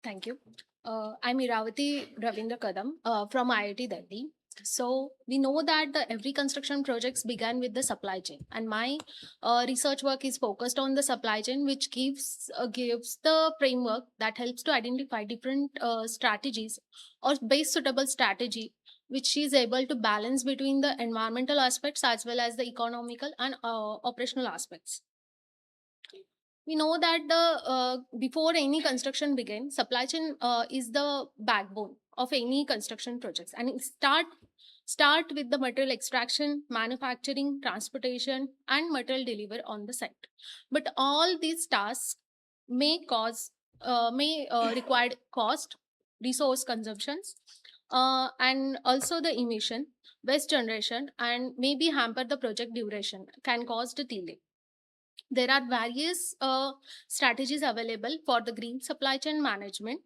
Thank you. I'm Iravati Ravindra Kadam from IIT Delhi. So we know that every construction projects began with the supply chain, and my research work is focused on the supply chain, which gives the framework that helps to identify different strategies or base suitable strategy, which is able to balance between the environmental aspects as well as the economical and operational aspects. We know that the before any construction begin, supply chain is the backbone of any construction projects, and it start with the material extraction, manufacturing, transportation, and material delivery on the site. But all these tasks may require cost, resource consumptions, and also the emission, waste generation, and maybe hamper the project duration, can cause the delay. There are various strategies available for the green supply chain management,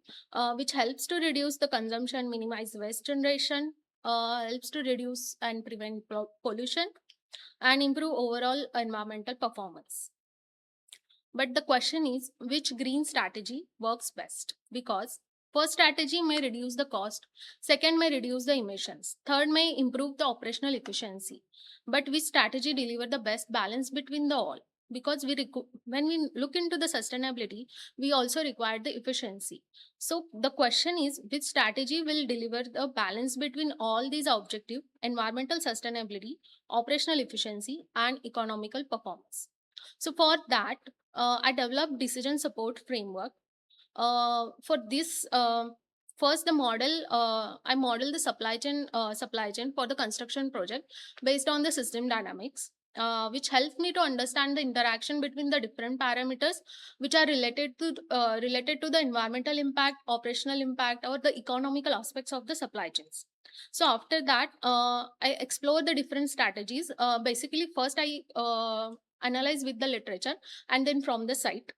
which helps to reduce the consumption, minimize waste generation, helps to reduce and prevent pollution, and improve overall environmental performance. But the question is, which green strategy works best? Because first strategy may reduce the cost, second may reduce the emissions, third may improve the operational efficiency. But which strategy deliver the best balance between the all? Because when we look into the sustainability, we also require the efficiency. So the question is, which strategy will deliver the balance between all these objectives: environmental sustainability, operational efficiency, and economical performance? So for that, I developed decision support framework. For this, first the model I model the supply chain for the construction project based on the system dynamics. Which helps me to understand the interaction between the different parameters which are related to the environmental impact, operational impact, or the economical aspects of the supply chains. So after that, I explore the different strategies. Basically, first I analyze with the literature, and then from the site.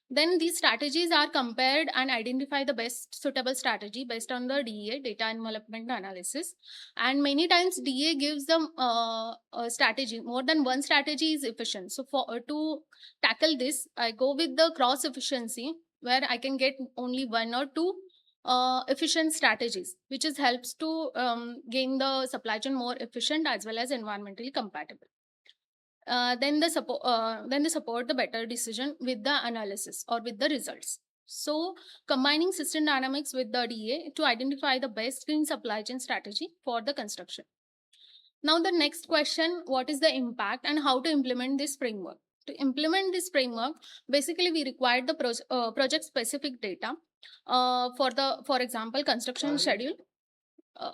Then these strategies are compared and identify the best suitable strategy based on the DEA, data envelopment analysis. And many times DEA gives them a strategy. More than one strategy is efficient. So for to tackle this, I go with the cross efficiency, where I can get only one or two efficient strategies, which is helps to gain the supply chain more efficient as well as environmentally compatible. Then they support the better decision with the analysis or with the results. So combining system dynamics with the DA to identify the best green supply chain strategy for the construction. Now the next question: what is the impact and how to implement this framework? To implement this framework, basically we require the project specific data for example construction schedule. Uh,